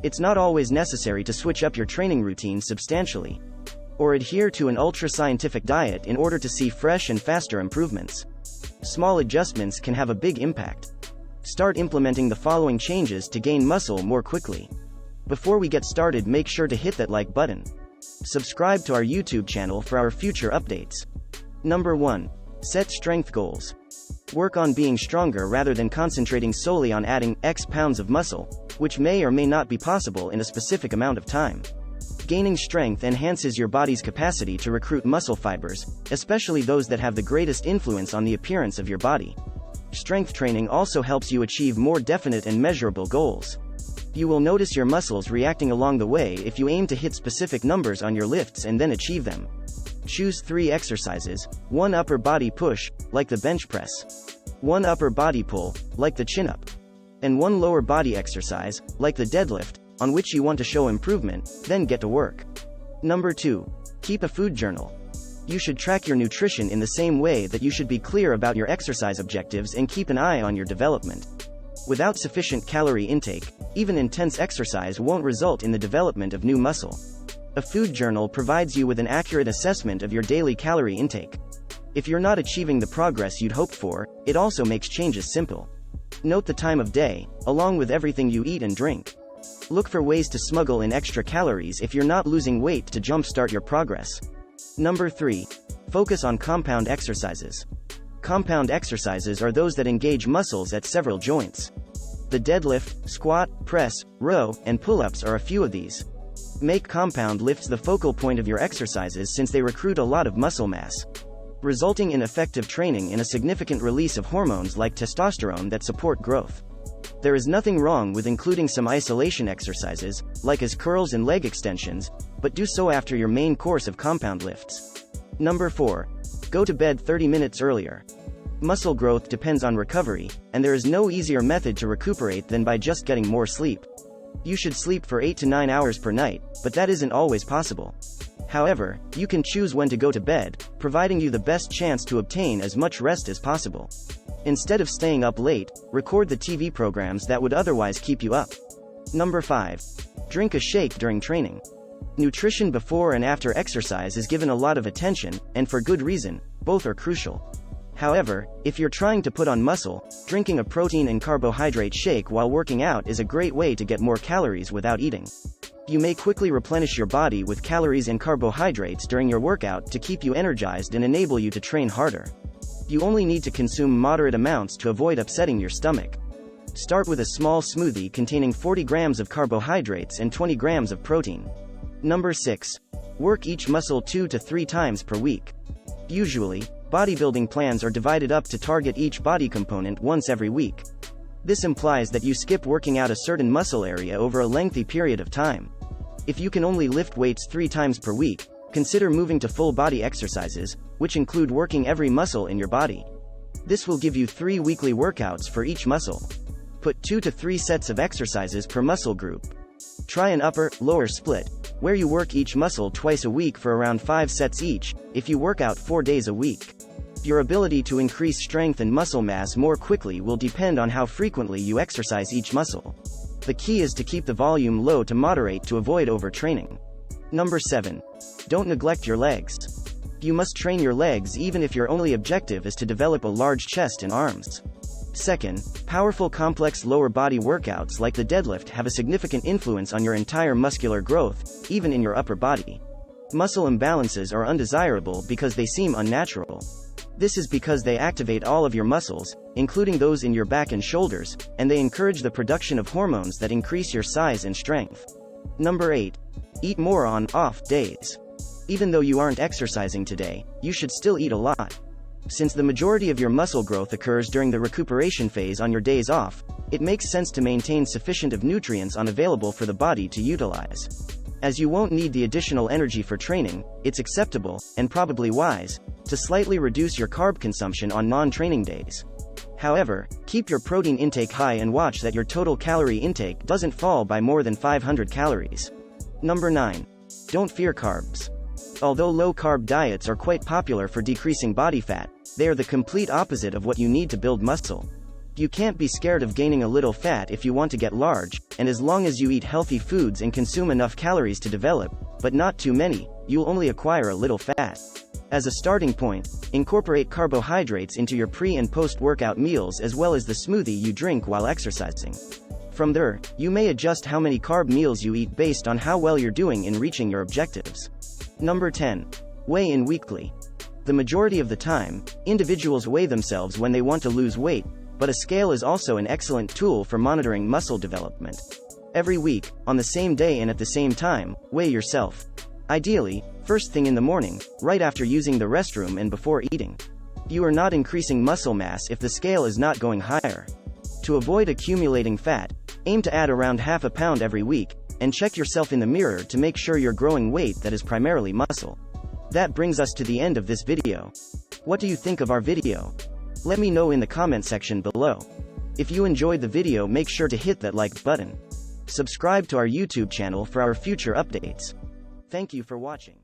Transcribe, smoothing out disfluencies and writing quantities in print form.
It's not always necessary to switch up your training routine substantially, or adhere to an ultra-scientific diet in order to see fresh and faster improvements. Small adjustments can have a big impact. Start implementing the following changes to gain muscle more quickly. Before we get started, make sure to hit that like button. Subscribe to our YouTube channel for our future updates. Number 1. Set strength goals. Work on being stronger rather than concentrating solely on adding X pounds of muscle, which may or may not be possible in a specific amount of time. Gaining strength enhances your body's capacity to recruit muscle fibers, especially those that have the greatest influence on the appearance of your body. Strength training also helps you achieve more definite and measurable goals. You will notice your muscles reacting along the way if you aim to hit specific numbers on your lifts and then achieve them. Choose 3 exercises: 1 upper body push, like the bench press; 1 upper body pull, like the chin-up; and 1 lower body exercise, like the deadlift, on which you want to show improvement, then get to work. Number 2. Keep a food journal. You should track your nutrition in the same way that you should be clear about your exercise objectives and keep an eye on your development. Without sufficient calorie intake, even intense exercise won't result in the development of new muscle. A food journal provides you with an accurate assessment of your daily calorie intake. If you're not achieving the progress you'd hoped for, it also makes changes simple. Note the time of day, along with everything you eat and drink. Look for ways to smuggle in extra calories if you're not losing weight to jumpstart your progress. Number 3. Focus on compound exercises. Compound exercises are those that engage muscles at several joints. The deadlift, squat, press, row, and pull-ups are a few of these. Make compound lifts the focal point of your exercises since they recruit a lot of muscle mass, resulting in effective training and a significant release of hormones like testosterone that support growth. There is nothing wrong with including some isolation exercises, like as curls and leg extensions, but do so after your main course of compound lifts. Number 4. Go to bed 30 minutes earlier. Muscle growth depends on recovery, and there is no easier method to recuperate than by just getting more sleep. You should sleep for 8 to 9 hours per night, but that isn't always possible. However, you can choose when to go to bed, providing you the best chance to obtain as much rest as possible. Instead of staying up late, record the TV programs that would otherwise keep you up. Number 5. Drink a shake during training. Nutrition before and after exercise is given a lot of attention, and for good reason. Both are crucial. However, if you're trying to put on muscle, drinking a protein and carbohydrate shake while working out is a great way to get more calories without eating. You may quickly replenish your body with calories and carbohydrates during your workout to keep you energized and enable you to train harder. You only need to consume moderate amounts to avoid upsetting your stomach. Start with a small smoothie containing 40 grams of carbohydrates and 20 grams of protein. Number 6. Work each muscle 2 to 3 times per week. Usually, bodybuilding plans are divided up to target each body component once every week. This implies that you skip working out a certain muscle area over a lengthy period of time. If you can only lift weights 3 times per week, consider moving to full body exercises, which include working every muscle in your body. This will give you 3 weekly workouts for each muscle. Put 2 to 3 sets of exercises per muscle group. Try an upper-lower split, where you work each muscle twice a week for around 5 sets each, if you work out 4 days a week. Your ability to increase strength and muscle mass more quickly will depend on how frequently you exercise each muscle. The key is to keep the volume low to moderate to avoid overtraining. Number 7. Don't neglect your legs. You must train your legs even if your only objective is to develop a large chest and arms. Second, powerful complex lower body workouts like the deadlift have a significant influence on your entire muscular growth, even in your upper body. Muscle imbalances are undesirable because they seem unnatural. This is because they activate all of your muscles, including those in your back and shoulders, and they encourage the production of hormones that increase your size and strength. Number 8. Eat more on off days. Even though you aren't exercising today, you should still eat a lot. Since the majority of your muscle growth occurs during the recuperation phase on your days off, it makes sense to maintain sufficient of nutrients available for the body to utilize. As you won't need the additional energy for training, it's acceptable, and probably wise, to slightly reduce your carb consumption on non-training days. However, keep your protein intake high and watch that your total calorie intake doesn't fall by more than 500 calories. Number 9. Don't fear carbs. Although low-carb diets are quite popular for decreasing body fat, they are the complete opposite of what you need to build muscle. You can't be scared of gaining a little fat if you want to get large, and as long as you eat healthy foods and consume enough calories to develop, but not too many, you'll only acquire a little fat. As a starting point, incorporate carbohydrates into your pre- and post-workout meals as well as the smoothie you drink while exercising. From there, you may adjust how many carb meals you eat based on how well you're doing in reaching your objectives. Number 10. Weigh in weekly. The majority of the time, individuals weigh themselves when they want to lose weight, but a scale is also an excellent tool for monitoring muscle development. Every week, on the same day and at the same time, weigh yourself. Ideally, first thing in the morning, right after using the restroom and before eating. You are not increasing muscle mass if the scale is not going higher. To avoid accumulating fat, aim to add around half a pound every week, and check yourself in the mirror to make sure you're growing weight that is primarily muscle. That brings us to the end of this video. What do you think of our video? Let me know in the comment section below. If you enjoyed the video, make sure to hit that like button. Subscribe to our YouTube channel for our future updates. Thank you for watching.